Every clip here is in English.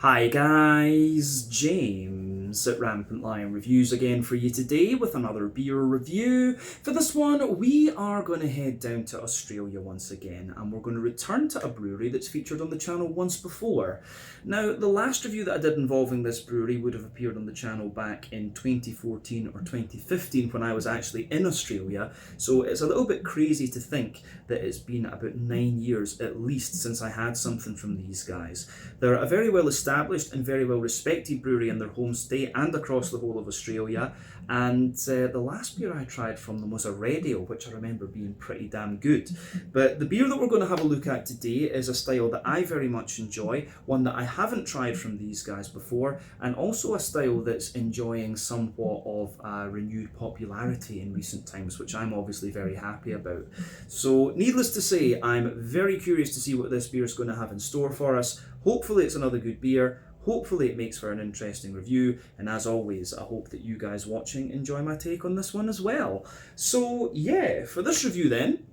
Hi guys, James at Rampant Lion Reviews again for you today with another beer review. For this one, we are going to head down to Australia once again, and we're going to return to a brewery that's featured on the channel once before. Now, the last review that I did involving this brewery would have appeared on the channel back in 2014 or 2015 when I was actually in Australia, so it's a little bit crazy to think that it's been about 9 years at least since I had something from these guys. They're a very well established and very well respected brewery in their home state and across the whole of Australia, and the last beer I tried from them was a red ale, which I remember being pretty damn good. But the beer that we're going to have a look at today is a style that I very much enjoy, one that I haven't tried from these guys before, and also a style that's enjoying somewhat of a renewed popularity in recent times, which I'm obviously very happy about. So needless to say, I'm very curious to see what this beer is going to have in store for us. Hopefully it's another good beer. Hopefully it makes for an interesting review, and as always, I hope that you guys watching enjoy my take on this one as well. So yeah, for this review then,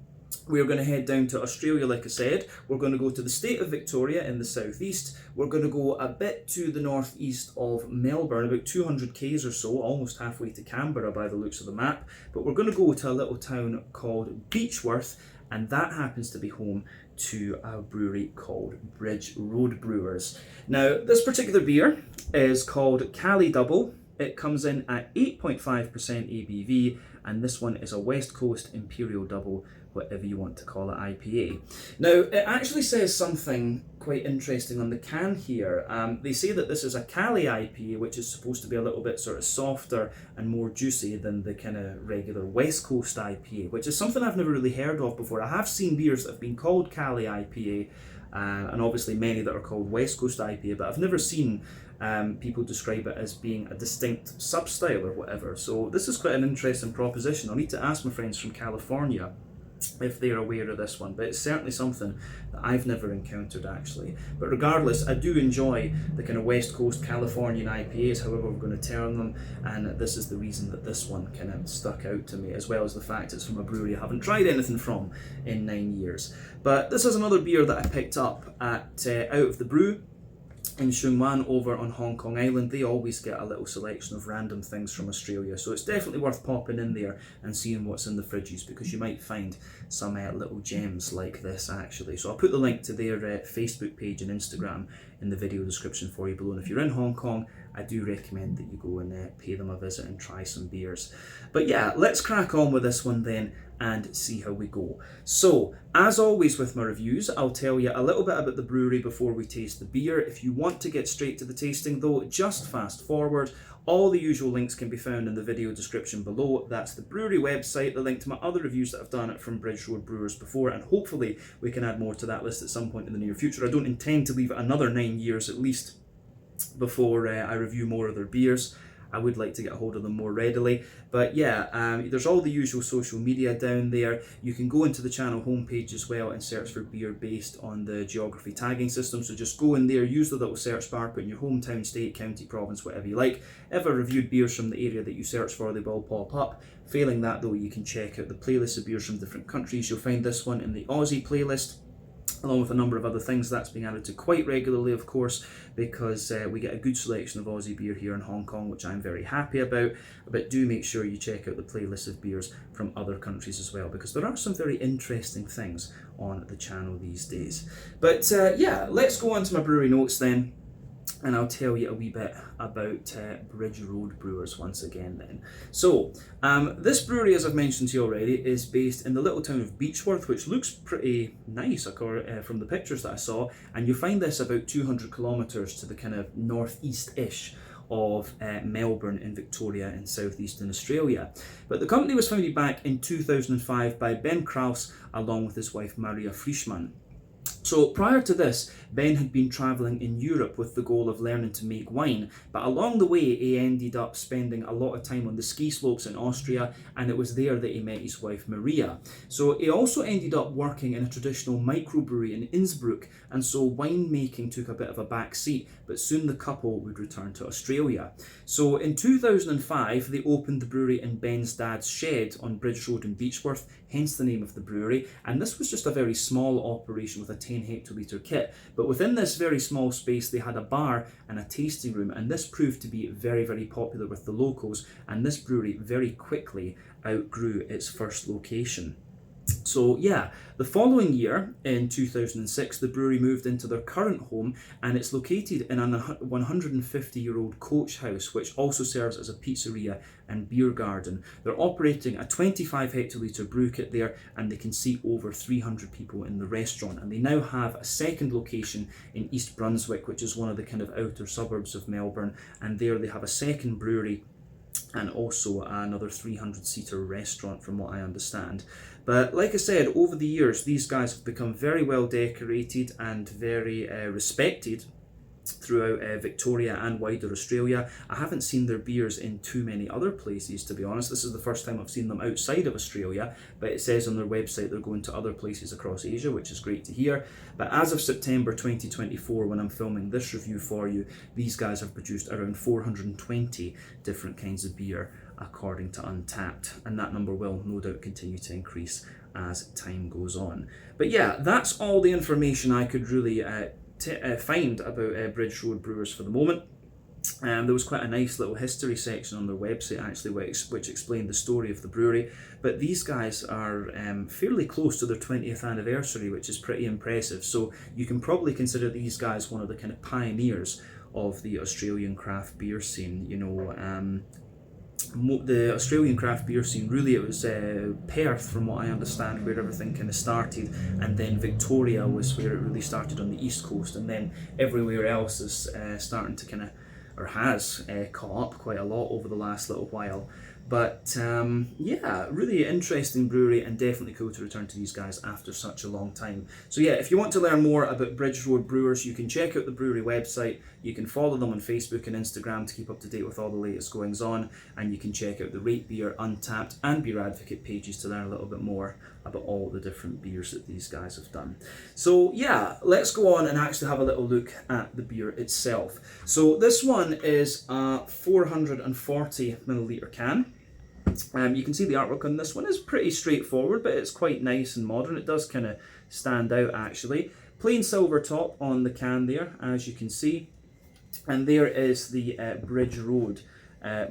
we're going to head down to Australia, like I said. We're going to go to the state of Victoria in the southeast. We're going to go a bit to the northeast of Melbourne, about 200 k's or so, almost halfway to Canberra by the looks of the map. But we're going to go to a little town called Beechworth, and that happens to be home to a brewery called Bridge Road Brewers. Now, this particular beer is called Cali Double. It comes in at 8.5% ABV, and this one is a West Coast Imperial Double, whatever you want to call it, IPA. Now, it actually says something quite interesting on the can here. They say that this is a Cali IPA, which is supposed to be a little bit sort of softer and more juicy than the kind of regular West Coast IPA, which is something I've never really heard of before. I have seen beers that have been called Cali IPA, and obviously many that are called West Coast IPA, but I've never seen people describe it as being a distinct sub-style or whatever. So this is quite an interesting proposition. I'll need to ask my friends from California if they're aware of this one, but it's certainly something that I've never encountered actually. But regardless, I do enjoy the kind of West Coast Californian IPAs, however we're going to term them, and this is the reason that this one kind of stuck out to me, as well as the fact it's from a brewery I haven't tried anything from in 9 years. But this is another beer that I picked up at Out of the Brew in Sheung Wan over on Hong Kong Island. They always get a little selection of random things from Australia, so it's definitely worth popping in there and seeing what's in the fridges, because you might find some little gems like this actually. So I'll put the link to their Facebook page and Instagram in the video description for you below, and if you're in Hong Kong, I do recommend that you go and pay them a visit and try some beers. But yeah, let's crack on with this one then and see how we go. So, as always with my reviews, I'll tell you a little bit about the brewery before we taste the beer. If you want to get straight to the tasting though, just fast forward. All the usual links can be found in the video description below. That's the brewery website, the link to my other reviews that I've done from Bridge Road Brewers before, and hopefully we can add more to that list at some point in the near future. I don't intend to leave it another 9 years at least before I review more of their beers. I would like to get a hold of them more readily. But yeah, there's all the usual social media down there. You can go into the channel homepage as well and search for beer based on the geography tagging system. So just go in there, use the little search bar, put in your hometown, state, county, province, whatever you like. If I reviewed beers from the area that you search for, they will pop up. Failing that though, you can check out the playlist of beers from different countries. You'll find this one in the Aussie playlist, along with a number of other things. That's being added to quite regularly, of course, because we get a good selection of Aussie beer here in Hong Kong, which I'm very happy about. But do make sure you check out the playlist of beers from other countries as well, because there are some very interesting things on the channel these days. But yeah, let's go on to my brewery notes then, and I'll tell you a wee bit about Bridge Road Brewers once again then. So, this brewery, as I've mentioned to you already, is based in the little town of Beechworth, which looks pretty nice from the pictures that I saw, and you find this about 200 kilometres to the kind of northeast-ish of Melbourne in Victoria in southeastern Australia. But the company was founded back in 2005 by Ben Kraus along with his wife Maria Frischmann. So prior to this, Ben had been travelling in Europe with the goal of learning to make wine, but along the way he ended up spending a lot of time on the ski slopes in Austria, and it was there that he met his wife Maria. So he also ended up working in a traditional microbrewery in Innsbruck, and so winemaking took a bit of a back seat, but soon the couple would return to Australia. So in 2005 they opened the brewery in Ben's dad's shed on Bridge Road in Beechworth, hence the name of the brewery, and this was just a very small operation with a 10 10 hectolitre kit. But within this very small space, they had a bar and a tasting room, and this proved to be very, very popular with the locals, and this brewery very quickly outgrew its first location. So yeah, the following year, in 2006, the brewery moved into their current home, and it's located in a 150-year-old coach house, which also serves as a pizzeria and beer garden. They're operating a 25 hectolitre brew kit there, and they can seat over 300 people in the restaurant. And they now have a second location in East Brunswick, which is one of the kind of outer suburbs of Melbourne, and there they have a second brewery and also another 300-seater restaurant, from what I understand. But like I said, over the years, these guys have become very well decorated and very respected throughout Victoria and wider Australia. I haven't seen their beers in too many other places, to be honest. This is the first time I've seen them outside of Australia, but it says on their website they're going to other places across Asia, which is great to hear. But as of September 2024, when I'm filming this review for you, these guys have produced around 420 different kinds of beer, according to Untappd, and that number will no doubt continue to increase as time goes on. But yeah, that's all the information I could really find about Bridge Road Brewers for the moment. There was quite a nice little history section on their website actually, which explained the story of the brewery. But these guys are fairly close to their 20th anniversary, which is pretty impressive. So you can probably consider these guys one of the kind of pioneers of the Australian craft beer scene. You know, the Australian craft beer scene, really it was Perth, from what I understand, where everything kind of started, and then Victoria was where it really started on the east coast, and then everywhere else is starting to kind of, or has caught up quite a lot over the last little while. But yeah, really interesting brewery, and definitely cool to return to these guys after such a long time. So yeah, if you want to learn more about Bridge Road Brewers, you can check out the brewery website, you can follow them on Facebook and Instagram to keep up to date with all the latest goings on, and you can check out the Rate Beer, Untappd and Beer Advocate pages to learn a little bit more about all the different beers that these guys have done. So yeah, let's go on and actually have a little look at the beer itself. So this one is a 440 milliliter can. You can see the artwork on this one is pretty straightforward, but it's quite nice and modern. It does kind of stand out actually. Plain silver top on the can there, as you can see. And there is the Bridge Road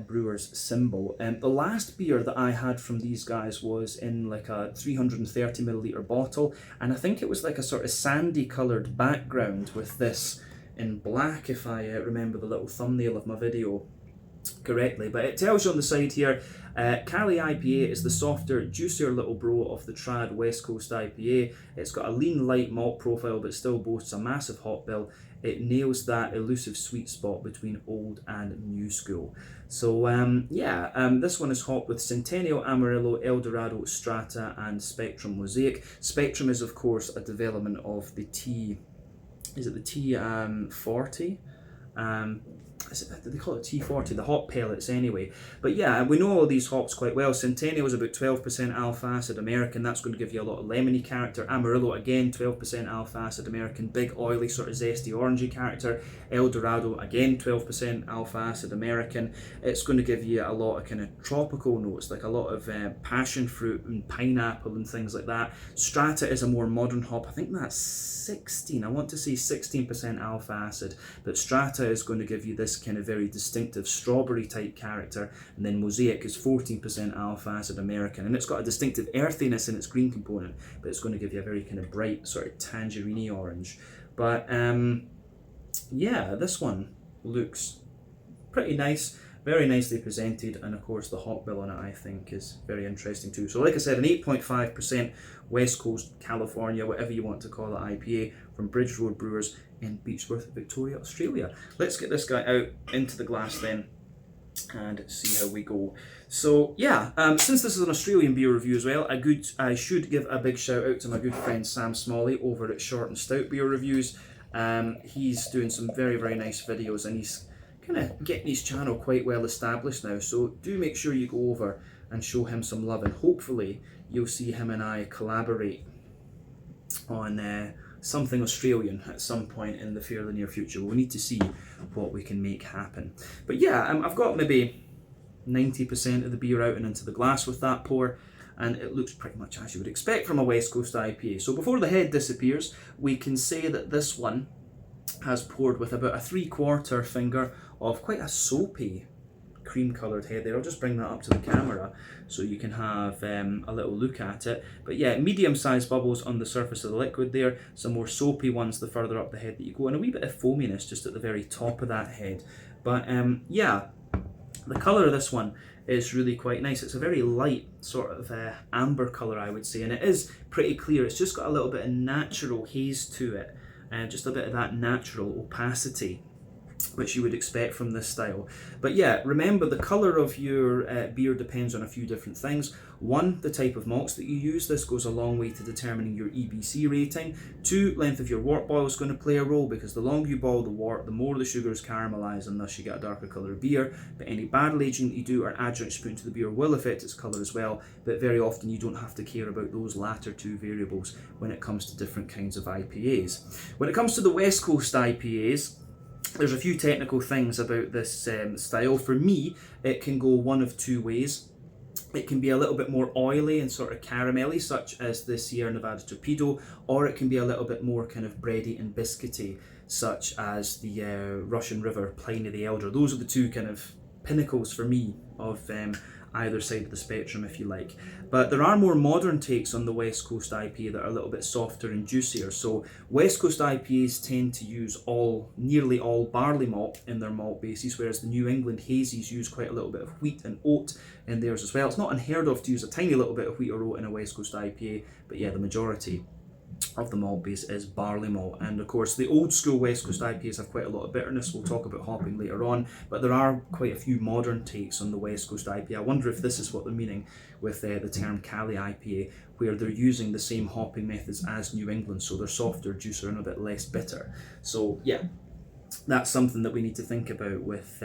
Brewers symbol. The last beer that I had from these guys was in like a 330 milliliter bottle, and I think it was like a sort of sandy coloured background with this in black, if I remember the little thumbnail of my video correctly. But it tells you on the side here, Cali IPA is the softer, juicier little bro of the trad West Coast IPA. It's got a lean, light malt profile, but still boasts a massive hop bill. It nails that elusive sweet spot between old and new school. So this one is hopped with Centennial, Amarillo, Eldorado, Strata, and Spectrum Mosaic. Spectrum is of course a development of the T, is it the T40? They call it T40, the hop pellets anyway. But yeah, we know all these hops quite well. Centennial is about 12% alpha acid American. That's going to give you a lot of lemony character. Amarillo, again, 12% alpha acid American. Big, oily, sort of zesty, orangey character. Eldorado, again, 12% alpha acid American. It's going to give you a lot of kind of tropical notes, like a lot of passion fruit and pineapple and things like that. Strata is a more modern hop. I think that's 16. I want to say 16% alpha acid. But Strata is going to give you this kind of very distinctive strawberry type character, and then Mosaic is 14% alpha acid American, and it's got a distinctive earthiness in its green component, but it's going to give you a very kind of bright sort of tangerine orange. But yeah, this one looks pretty nice, very nicely presented, and of course the hop bill on it I think is very interesting too. So like I said, an 8.5% West Coast California, whatever you want to call it, IPA from Bridge Road Brewers in Beechworth, Victoria, Australia. Let's get this guy out into the glass then and see how we go. So yeah, since this is an Australian beer review as well, I should give a big shout out to my good friend Sam Smalley over at Short and Stout Beer Reviews. He's doing some very, very nice videos, and he's kind of getting his channel quite well established now, so do make sure you go over and show him some love, and hopefully you'll see him and I collaborate on something Australian at some point in the fairly near future. We need to see what we can make happen. But yeah, I've got maybe 90% of the beer out and into the glass with that pour. and it looks pretty much as you would expect from a West Coast IPA. So before the head disappears, we can say that this one has poured with about a 3/4 finger of quite a soapy cream coloured head there. I'll just bring that up to the camera so you can have a little look at it. But yeah, medium sized bubbles on the surface of the liquid there, some more soapy ones the further up the head that you go, and a wee bit of foaminess just at the very top of that head. But yeah, the colour of this one is really quite nice. It's a very light sort of amber colour, I would say, and it is pretty clear. It's just got a little bit of natural haze to it, and just a bit of that natural opacity which you would expect from this style. But yeah, remember the colour of your beer depends on a few different things. One, the type of malts that you use. This goes a long way to determining your EBC rating. Two, length of your wort boil is going to play a role, because the longer you boil the wort, the more the sugars caramelize, and thus you get a darker colour of beer. But any barrel aging that you do or adjunct you put into the beer will affect its colour as well, but very often you don't have to care about those latter two variables when it comes to different kinds of IPAs. When it comes to the West Coast IPAs, there's a few technical things about this style. For me, it can go one of two ways. It can be a little bit more oily and sort of caramelly, such as the Sierra Nevada Torpedo, or it can be a little bit more kind of bready and biscuity, such as the Russian River Pliny the Elder. Those are the two kind of pinnacles for me of either side of the spectrum, if you like. But there are more modern takes on the West Coast IPA that are a little bit softer and juicier. So West Coast IPAs tend to use nearly all barley malt in their malt bases, whereas the New England hazies use quite a little bit of wheat and oat in theirs as well. It's not unheard of to use a tiny little bit of wheat or oat in a West Coast IPA, but yeah, the majority of the malt base is barley malt. And of course the old school West Coast IPAs have quite a lot of bitterness. We'll talk about hopping later on, but there are quite a few modern takes on the West Coast IPA. I wonder if this is what they're meaning with the term Cali IPA, where they're using the same hopping methods as New England, so they're softer, juicier, and a bit less bitter. So yeah, that's something that we need to think about with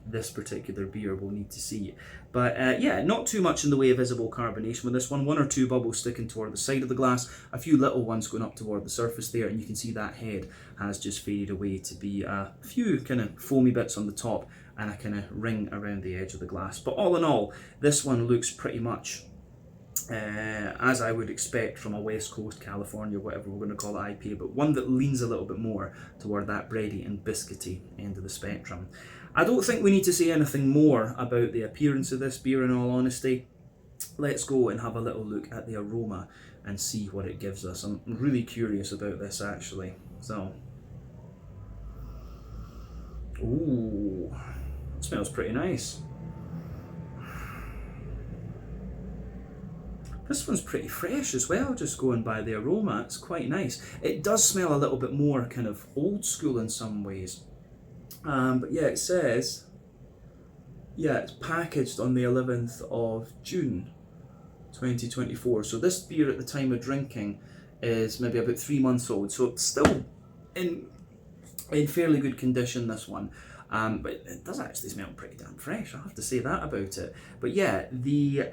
this particular beer. We'll need to see. But yeah, not too much in the way of visible carbonation with this one. One or two bubbles sticking toward the side of the glass, a few little ones going up toward the surface there, and you can see that head has just faded away to be a few kind of foamy bits on the top and a kind of ring around the edge of the glass. But all in all, this one looks pretty much as I would expect from a West Coast, California, whatever we're going to call it, IPA, but one that leans a little bit more toward that bready and biscuity end of the spectrum. I don't think we need to say anything more about the appearance of this beer, in all honesty. Let's go and have a little look at the aroma and see what it gives us. I'm really curious about this, actually. So, ooh, it smells pretty nice. This one's pretty fresh as well, just going by the aroma. It's quite nice. It does smell a little bit more kind of old school in some ways. But yeah, it says, yeah, it's packaged on the 11th of June 2024. So this beer at the time of drinking is maybe about 3 months old. So it's still in fairly good condition, this one. But it does actually smell pretty damn fresh, I have to say that about it. But yeah, the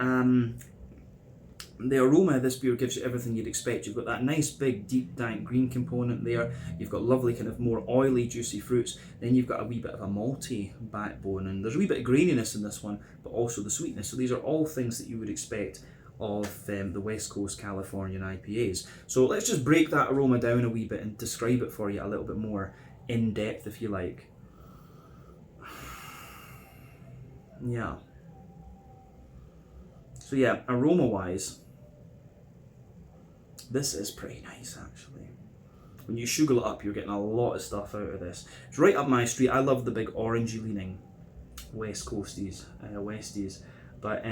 aroma of this beer gives you everything you'd expect. You've got that nice big deep dank green component there. You've got lovely kind of more oily juicy fruits. Then you've got a wee bit of a malty backbone, and there's a wee bit of graininess in this one, but also the sweetness. So these are all things that you would expect of the West Coast Californian IPAs. So let's just break that aroma down a wee bit and describe it for you a little bit more in depth, if you like. Yeah. So yeah, aroma wise, this is pretty nice, actually. When you sugar it up, you're getting a lot of stuff out of this. It's right up my street. I love the big orangey leaning West Coasties, Westies. But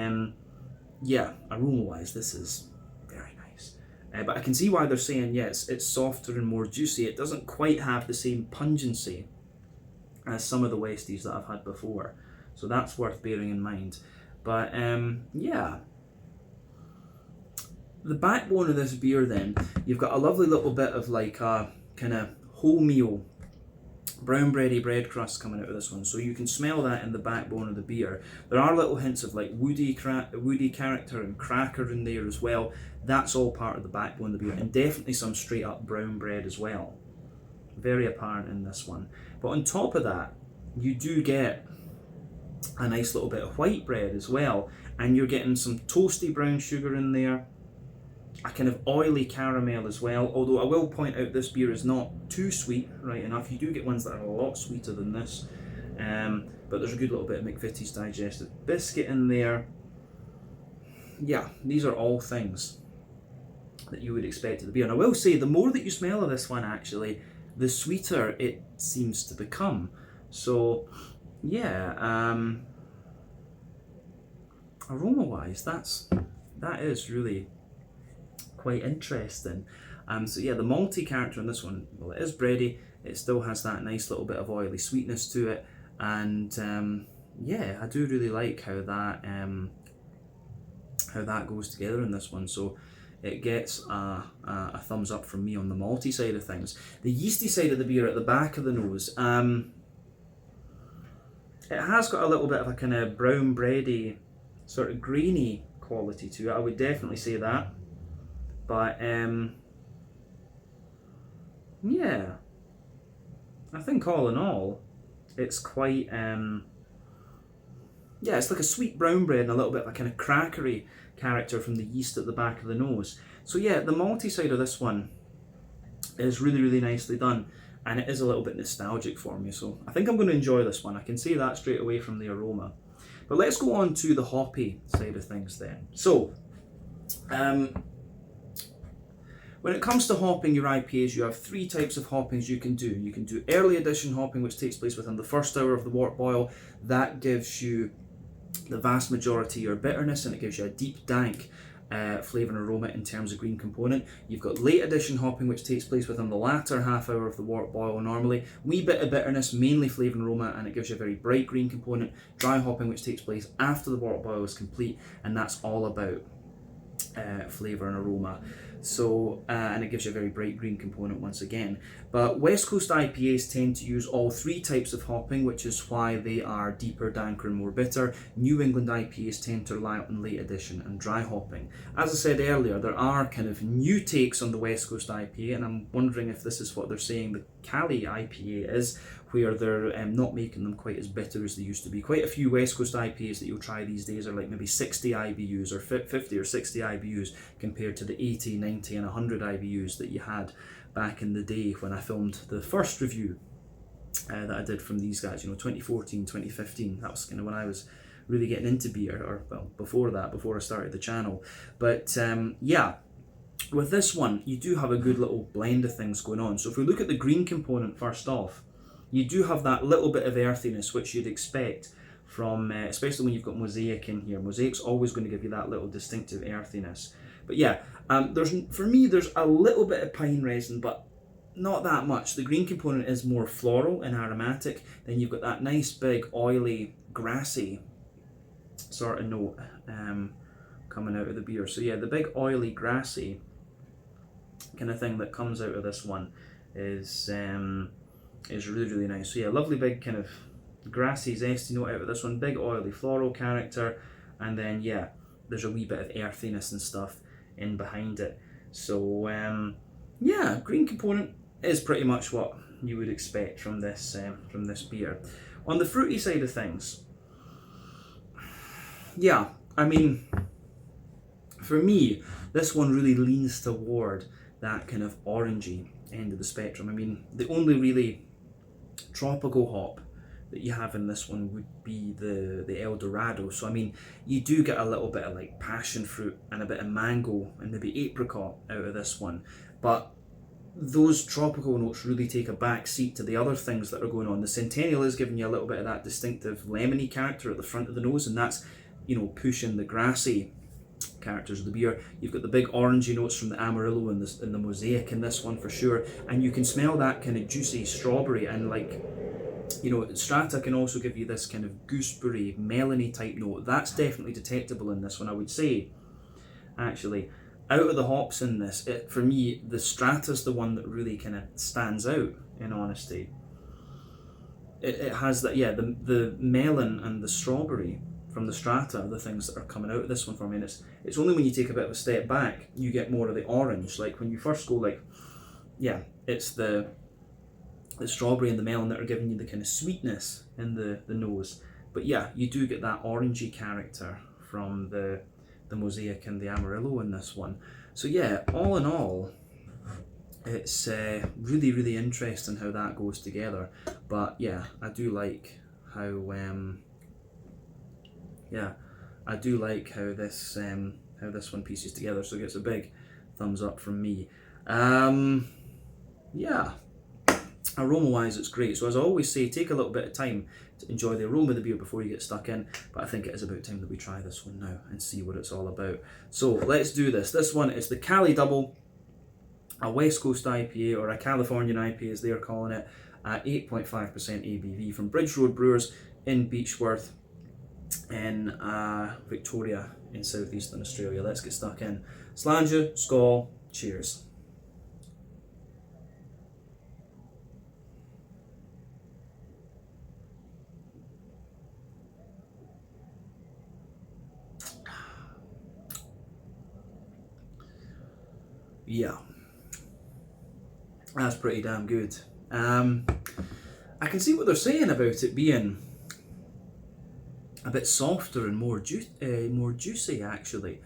yeah, aroma wise, this is very nice. But I can see why they're saying, yes, it's softer and more juicy. It doesn't quite have the same pungency as some of the Westies that I've had before. So that's worth bearing in mind. But yeah, the backbone of this beer then, you've got a lovely little bit of like a kind of wholemeal brown bready bread crust coming out of this one. So you can smell that in the backbone of the beer. There are little hints of like woody character and cracker in there as well. That's all part of the backbone of the beer, and definitely some straight up brown bread as well. Very apparent in this one. But on top of that, you do get a nice little bit of white bread as well, and you're getting some toasty brown sugar in there, a kind of oily caramel as well, although I will point out this beer is not too sweet, right enough. You do get ones that are a lot sweeter than this, but there's a good little bit of McVitie's digestive biscuit in there. Yeah, these are all things that you would expect of the beer. And I will say, the more that you smell of this one, actually, the sweeter it seems to become. So yeah, aroma wise, that is really quite interesting. So yeah, the malty character in this one, well, it is bready, it still has that nice little bit of oily sweetness to it, and yeah, I do really like how that goes together in this one. So it gets a thumbs up from me on the malty side of things. The yeasty side of the beer at the back of the nose, it has got a little bit of a kind of brown bready, sort of grainy quality to it, I would definitely say that. But yeah, I think all in all, it's quite, yeah, it's like a sweet brown bread and a little bit of a kind of crackery character from the yeast at the back of the nose. So yeah, the malty side of this one is really, really nicely done, and it is a little bit nostalgic for me, so I think I'm going to enjoy this one. I can say that straight away from the aroma. But let's go on to the hoppy side of things then. So, when it comes to hopping your IPAs, you have three types of hoppings you can do. You can do early addition hopping, which takes place within the first hour of the wort boil. That gives you the vast majority of your bitterness, and it gives you a deep, dank flavour and aroma in terms of green component. You've got late addition hopping, which takes place within the latter half hour of the wort boil normally. Wee bit of bitterness, mainly flavour and aroma, and it gives you a very bright green component. Dry hopping, which takes place after the wort boil is complete, and that's all about flavour and aroma. So, and it gives you a very bright green component once again. But West Coast IPAs tend to use all three types of hopping, which is why they are deeper, danker and more bitter. New England IPAs tend to rely on late addition and dry hopping. As I said earlier, there are kind of new takes on the West Coast IPA, and I'm wondering if this is what they're saying the Cali IPA is, where they're not making them quite as bitter as they used to be. Quite a few West Coast IPAs that you'll try these days are like maybe 60 IBUs or 50 or 60 IBUs compared to the 80, 90 and 100 IBUs that you had back in the day when I filmed the first review that I did from these guys, 2014, 2015. That was kind of when I was really getting into beer, or well, before that, before I started the channel. But yeah, with this one, you do have a good little blend of things going on. So if we look at the green component first off, you do have that little bit of earthiness which you'd expect from, especially when you've got Mosaic in here. Mosaic's always going to give you that little distinctive earthiness. But yeah, for me, there's a little bit of pine resin, but not that much. The green component is more floral and aromatic. Then you've got that nice big oily, grassy sort of note coming out of the beer. So yeah, the big oily, grassy kind of thing that comes out of this one is really, really nice. So yeah, lovely big kind of grassy, zesty note out of this one, big oily floral character, and then yeah, there's a wee bit of earthiness and stuff in behind it. So yeah, green component is pretty much what you would expect from this beer. On the fruity side of things, yeah, I mean, for me, this one really leans toward that kind of orangey end of the spectrum. I mean, the only really tropical hop that you have in this one would be the El Dorado. So I mean, you do get a little bit of like passion fruit and a bit of mango and maybe apricot out of this one, but those tropical notes really take a back seat to the other things that are going on. The Centennial is giving you a little bit of that distinctive lemony character at the front of the nose, and that's pushing the grassy characters of the beer. You've got the big orangey notes from the Amarillo and the Mosaic in this one for sure, and you can smell that kind of juicy strawberry, and like, Strata can also give you this kind of gooseberry, melony type note. That's definitely detectable in this one, I would say. Actually, out of the hops in this, for me, the Strata's the one that really kind of stands out, in honesty. It has that, yeah, the melon and the strawberry from the Strata are the things that are coming out of this one for me. And it's only when you take a bit of a step back, you get more of the orange. Like when you first go, like, yeah, it's the strawberry and the melon that are giving you the kind of sweetness in the nose. But yeah, you do get that orangey character from the Mosaic and the Amarillo in this one. So yeah, all in all, it's really, really interesting how that goes together. But yeah, I do like how how this one pieces together. So it gets a big thumbs up from me. Yeah, aroma wise it's great. So as I always say, take a little bit of time to enjoy the aroma of the beer before you get stuck in, but I think it is about time that we try this one now and see what it's all about. So let's do this. This one is the Cali Double, a West Coast IPA, or a Californian IPA as they're calling it, at 8.5% ABV from Bridge Road Brewers in Beechworth in Victoria in southeastern Australia. Let's get stuck in. Slàinte, skål, cheers. Yeah, that's pretty damn good. I can see what they're saying about it being a bit softer and more juicy actually.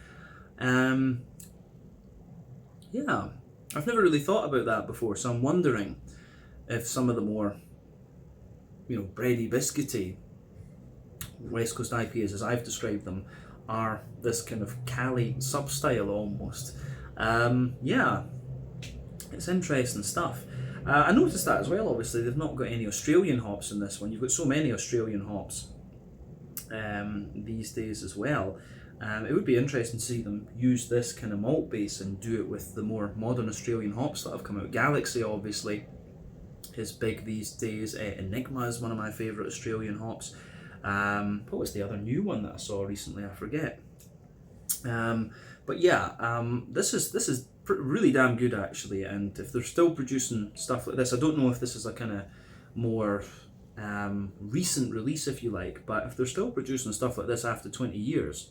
Yeah, I've never really thought about that before, so I'm wondering if some of the more, bready, biscuity West Coast IPAs, as I've described them, are this kind of Cali sub-style almost. Yeah, it's interesting stuff. I noticed that as well, obviously, they've not got any Australian hops in this one. You've got so many Australian hops these days as well. It would be interesting to see them use this kind of malt base and do it with the more modern Australian hops that have come out. Galaxy, obviously, is big these days. Enigma is one of my favourite Australian hops. What was the other new one that I saw recently? I forget. But yeah, this is really damn good actually, and if they're still producing stuff like this, I don't know if this is a kind of more recent release, if you like, but if they're still producing stuff like this after 20 years,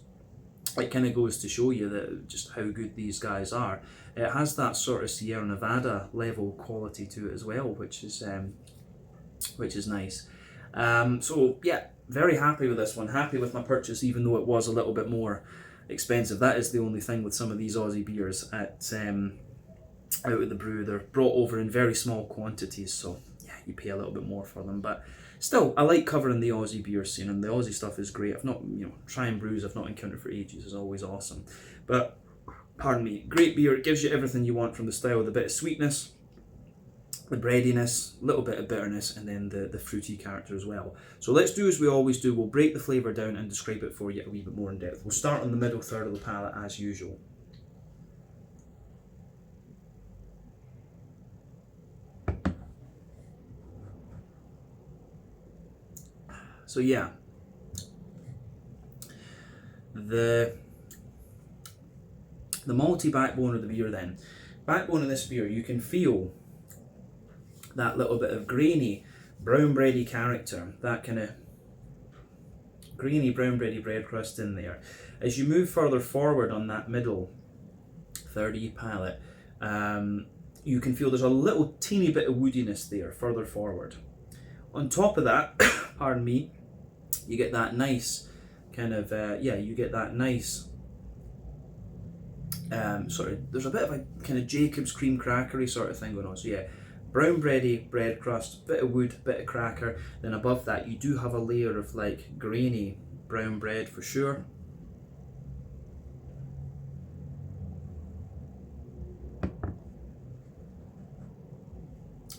it kind of goes to show you that just how good these guys are. It has that sort of Sierra Nevada level quality to it as well, which is nice. So yeah, very happy with this one. Happy with my purchase, even though it was a little bit more expensive. That is the only thing with some of these Aussie beers at out of the brew. They're brought over in very small quantities, so yeah, you pay a little bit more for them. But still, I like covering the Aussie beer scene, and the Aussie stuff is great. I've not, trying brews I've not encountered for ages is always awesome. But pardon me, great beer. It gives you everything you want from the style, the bit of sweetness, the breadiness, a little bit of bitterness, and then the fruity character as well. So let's do as we always do. We'll break the flavour down and describe it for you a wee bit more in depth. We'll start on the middle third of the palate as usual. So yeah, the malty backbone of the beer then. Backbone of this beer, you can feel that little bit of grainy, brown bready character, that kind of grainy, brown bready bread crust in there. As you move further forward on that middle 3rd palate, you can feel there's a little teeny bit of woodiness there further forward. On top of that, pardon me, you get that nice kind of, you get that nice there's a bit of a kind of Jacob's cream crackery sort of thing going on. So yeah, brown bready bread crust, bit of wood, bit of cracker. Then above that you do have a layer of like grainy brown bread for sure.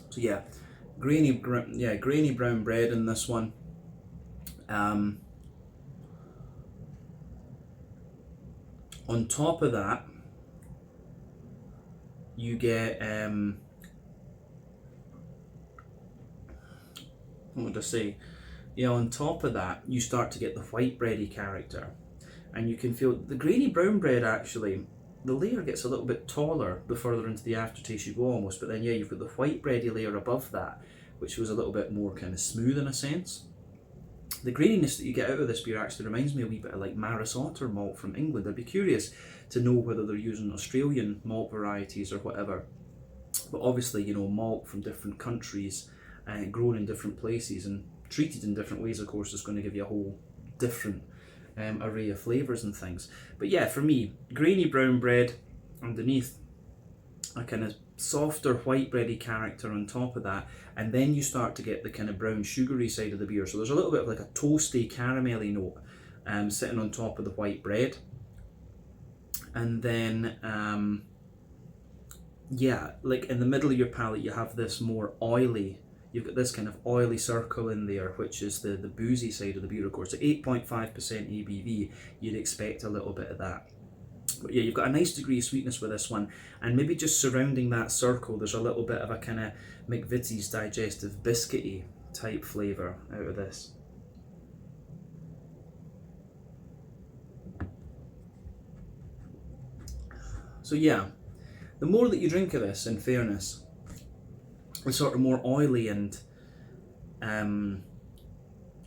So yeah, grainy brown bread in this one. On top of that, you get what would I say? Yeah, on top of that, you start to get the white bready character, and you can feel the grainy brown bread actually. The layer gets a little bit taller the further into the aftertaste you go almost, but then yeah, you've got the white bready layer above that, which was a little bit more kind of smooth in a sense. The graininess that you get out of this beer actually reminds me a wee bit of like Maris Otter malt from England. I'd be curious to know whether they're using Australian malt varieties or whatever. But obviously, malt from different countries, grown in different places and treated in different ways, of course, is going to give you a whole different array of flavours and things. But yeah, for me, grainy brown bread underneath, a kind of softer white bready character on top of that, and then you start to get the kind of brown sugary side of the beer. So there's a little bit of like a toasty caramelly note sitting on top of the white bread. And then yeah, like in the middle of your palate you have this more oily, you've got this kind of oily circle in there, which is the boozy side of the beer, of course. So 8.5% ABV, you'd expect a little bit of that. But yeah, you've got a nice degree of sweetness with this one, and maybe just surrounding that circle there's a little bit of a kind of McVitie's digestive biscuity type flavour out of this. So yeah, the more that you drink of this, in fairness, the sort of more oily and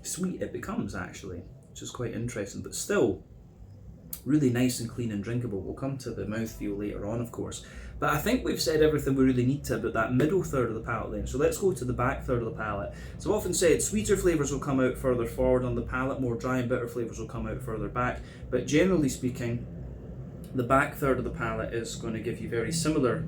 sweet it becomes, actually, which is quite interesting, but still really nice and clean and drinkable. We'll come to the mouthfeel later on, of course. But I think we've said everything we really need to about that middle third of the palate then. So let's go to the back third of the palate. So I've often said sweeter flavours will come out further forward on the palate, more dry and bitter flavours will come out further back. But generally speaking, the back third of the palate is going to give you very similar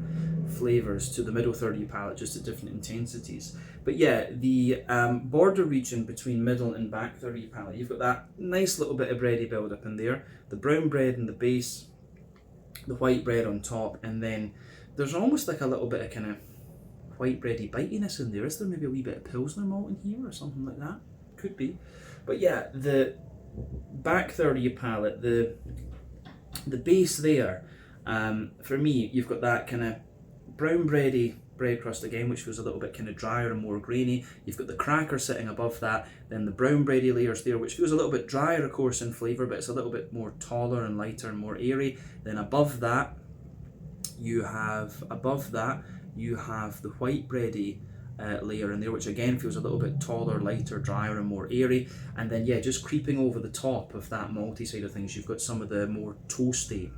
flavours to the middle third of your palate, just at different intensities. But yeah, the border region between middle and back third of your palate, you've got that nice little bit of bready build up in there, the brown bread in the base, the white bread on top, and then there's almost like a little bit of kind of white bready bitiness in there. Is there maybe a wee bit of Pilsner malt in here or something like that? Could be. But yeah, the back third of your palate, the base there, for me, you've got that kind of brown bready bread crust again, which feels a little bit kind of drier and more grainy. You've got the cracker sitting above that, then the brown bready layers there, which feels a little bit drier, of course, in flavour, but it's a little bit more taller and lighter and more airy. Then above that, you have the white bready layer in there, which again feels a little bit taller, lighter, drier and more airy. And then yeah, just creeping over the top of that malty side of things, you've got some of the more toasty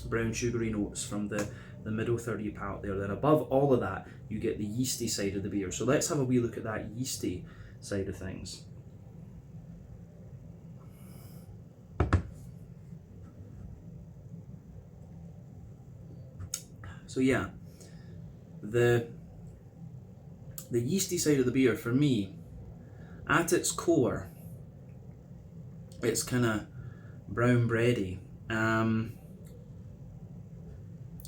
brown sugary notes from the middle third of your palate there. Then above all of that, you get the yeasty side of the beer. So let's have a wee look at that yeasty side of things. So yeah, the yeasty side of the beer, for me, at its core, it's kind of brown bready.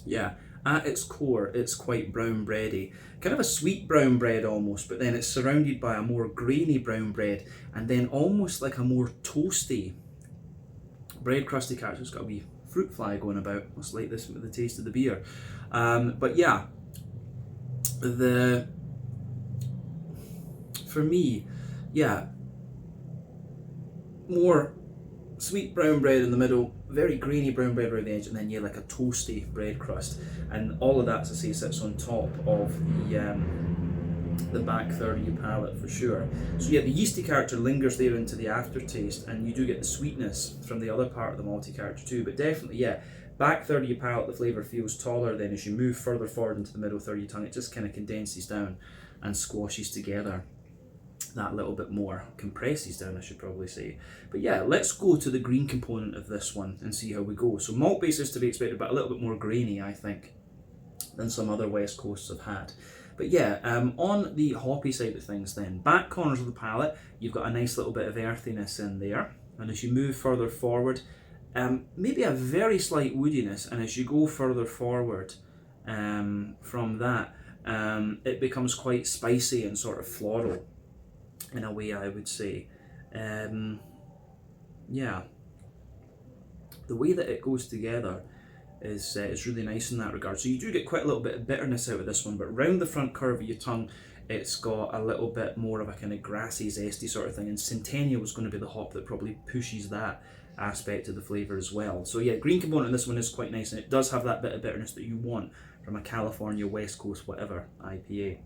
Yeah, at its core, it's quite brown bready. Kind of a sweet brown bread almost, but then it's surrounded by a more grainy brown bread, and then almost like a more toasty bread crusty character. It's got a wee fruit fly going about. Must like this with the taste of the beer. But yeah, for me, yeah, more sweet brown bread in the middle, very grainy brown bread around the edge, and then yeah, like a toasty bread crust, and all of that, as I say, sits on top of the back third of your palate for sure. So yeah, the yeasty character lingers there into the aftertaste, and you do get the sweetness from the other part of the malty character too. But definitely, yeah, back third of your palate, the flavour feels taller. Then as you move further forward into the middle third of your tongue, it just kind of condenses down and squashes together that little bit more, compresses down, I should probably say. But yeah, let's go to the green component of this one and see how we go. So malt base is to be expected, but a little bit more grainy, I think, than some other West Coasts have had. But yeah, on the hoppy side of things then, back corners of the palate, you've got a nice little bit of earthiness in there. And as you move further forward, maybe a very slight woodiness, and as you go further forward from that, it becomes quite spicy and sort of floral in a way, I would say. Yeah, the way that it goes together is really nice in that regard. So you do get quite a little bit of bitterness out of this one, but round the front curve of your tongue, it's got a little bit more of a kind of grassy, zesty sort of thing, and Centennial is going to be the hop that probably pushes that aspect of the flavour as well. So yeah, green component in this one is quite nice, and it does have that bit of bitterness that you want from a California, West Coast, whatever IPA.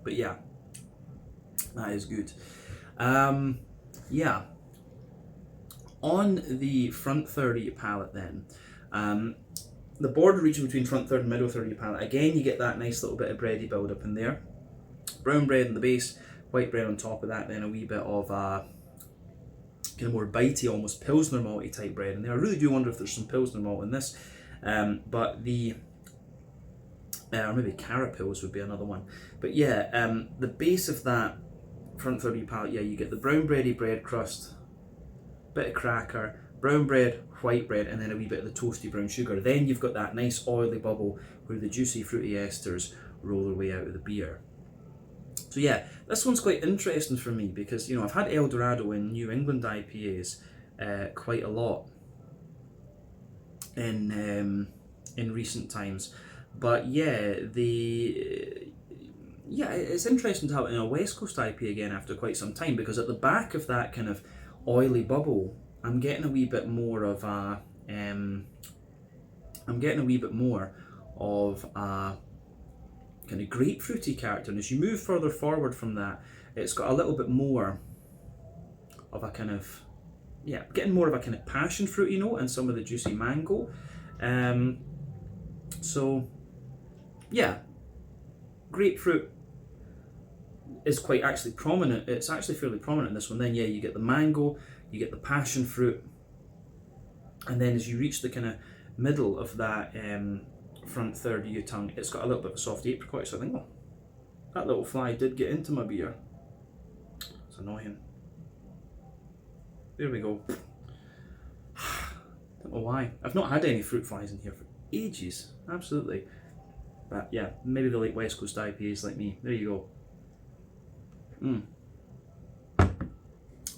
But yeah, that is good. Yeah, on the front third of your palate then, The border region between front third and middle third of your palate, again you get that nice little bit of bready build up in there. Brown bread in the base, white bread on top of that, then a wee bit of kind of more bitey, almost Pilsner malty type bread in there. I really do wonder if there's some Pilsner malt in this, but the or maybe Carapils would be another one. But yeah, the base of that front third of your palate, yeah, you get the brown bready bread crust, bit of cracker, brown bread, white bread, and then a wee bit of the toasty brown sugar. Then you've got that nice oily bubble where the juicy fruity esters roll their way out of the beer. So yeah, this one's quite interesting for me because, you know, I've had El Dorado in New England IPAs quite a lot in recent times. But yeah, it's interesting to have it in a West Coast IPA again after quite some time, because at the back of that kind of oily bubble, I'm getting a wee bit more of a kind of grapefruity character, and as you move further forward from that, it's got a little bit more of a kind of, yeah, getting more of a kind of passion fruity note and some of the juicy mango. So yeah, grapefruit is quite actually prominent. It's actually fairly prominent in this one. Then yeah, you get the mango, you get the passion fruit, and then as you reach the kind of middle of that front third of your tongue, it's got a little bit of a soft apricot. So I think, oh, that little fly did get into my beer. It's annoying. There we go. Don't know why. I've not had any fruit flies in here for ages. Absolutely. But yeah, maybe they like West Coast IPAs like me. There you go.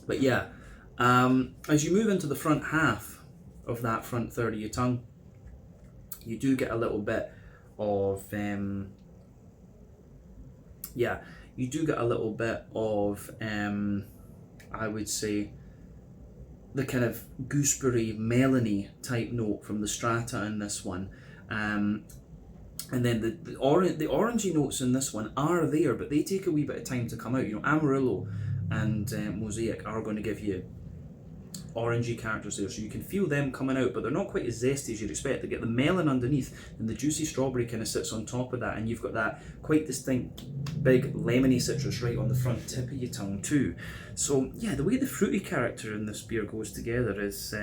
But yeah, as you move into the front half of that front third of your tongue, you do get a little bit of I would say the kind of gooseberry melony type note from the strata in this one, and then the orangey notes in this one are there, but they take a wee bit of time to come out. You know, Amarillo and Mosaic are going to give you orangey characters there, so you can feel them coming out, but they're not quite as zesty as you'd expect. They get the melon underneath, and the juicy strawberry kind of sits on top of that, and you've got that quite distinct big lemony citrus right on the front tip of your tongue too. So yeah, the way the fruity character in this beer goes together is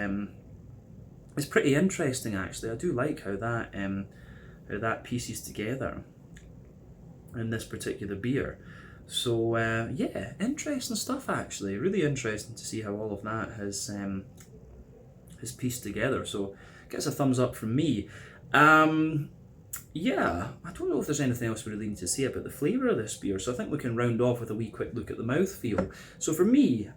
pretty interesting actually. I do like how that pieces together in this particular beer. So yeah, interesting stuff actually. Really interesting to see how all of that has pieced together. So gets a thumbs up from me. Yeah, I don't know if there's anything else we really need to say about the flavour of this beer. So I think we can round off with a wee quick look at the mouthfeel. So for me,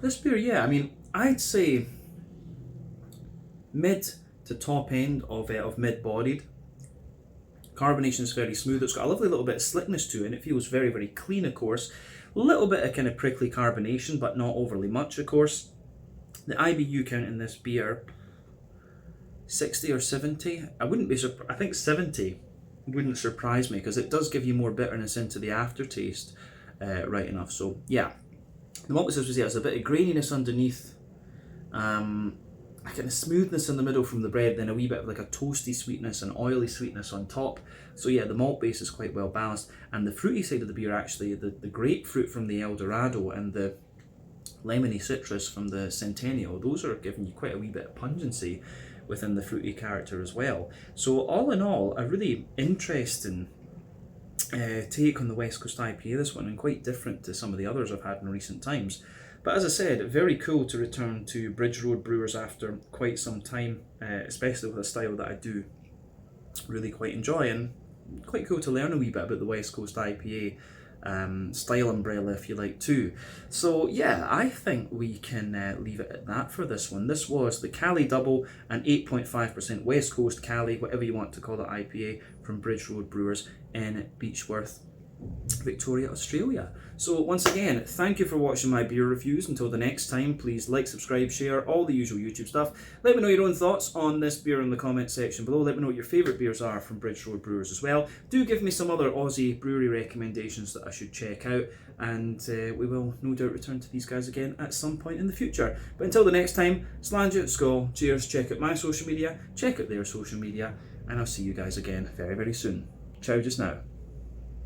this beer, yeah, I mean, I'd say mid to top end of mid-bodied. Carbonation is very smooth. It's got a lovely little bit of slickness to it, and it feels very, very clean, of course. A little bit of kind of prickly carbonation, but not overly much, of course. The IBU count in this beer, 60 or 70. I wouldn't be surprised. I think 70 wouldn't surprise me, because it does give you more bitterness into the aftertaste, right enough. So yeah, the malt says there's a bit of graininess underneath, a kind of smoothness in the middle from the bread, then a wee bit of like a toasty sweetness and oily sweetness on top. So yeah, the malt base is quite well balanced, and the fruity side of the beer actually, the grapefruit from the El Dorado and the lemony citrus from the Centennial, those are giving you quite a wee bit of pungency within the fruity character as well. So all in all, a really interesting take on the West Coast IPA, this one, and quite different to some of the others I've had in recent times. But as I said, very cool to return to Bridge Road Brewers after quite some time, especially with a style that I do really quite enjoy, and quite cool to learn a wee bit about the West Coast IPA style umbrella, if you like, too. So yeah, I think we can leave it at that for this one. This was the Cali Double, an 8.5% West Coast Cali, whatever you want to call it, IPA from Bridge Road Brewers in Beechworth, Victoria, Australia. So once again, thank you for watching my beer reviews. Until the next time, please like, subscribe, share, all the usual YouTube stuff. Let me know your own thoughts on this beer in the comment section below. Let me know what your favourite beers are from Bridge Road Brewers as well. Do give me some other Aussie brewery recommendations that I should check out, and we will no doubt return to these guys again at some point in the future. But until the next time, Slàinte, skål, cheers, check out my social media, check out their social media, and I'll see you guys again very, very soon. Ciao just now.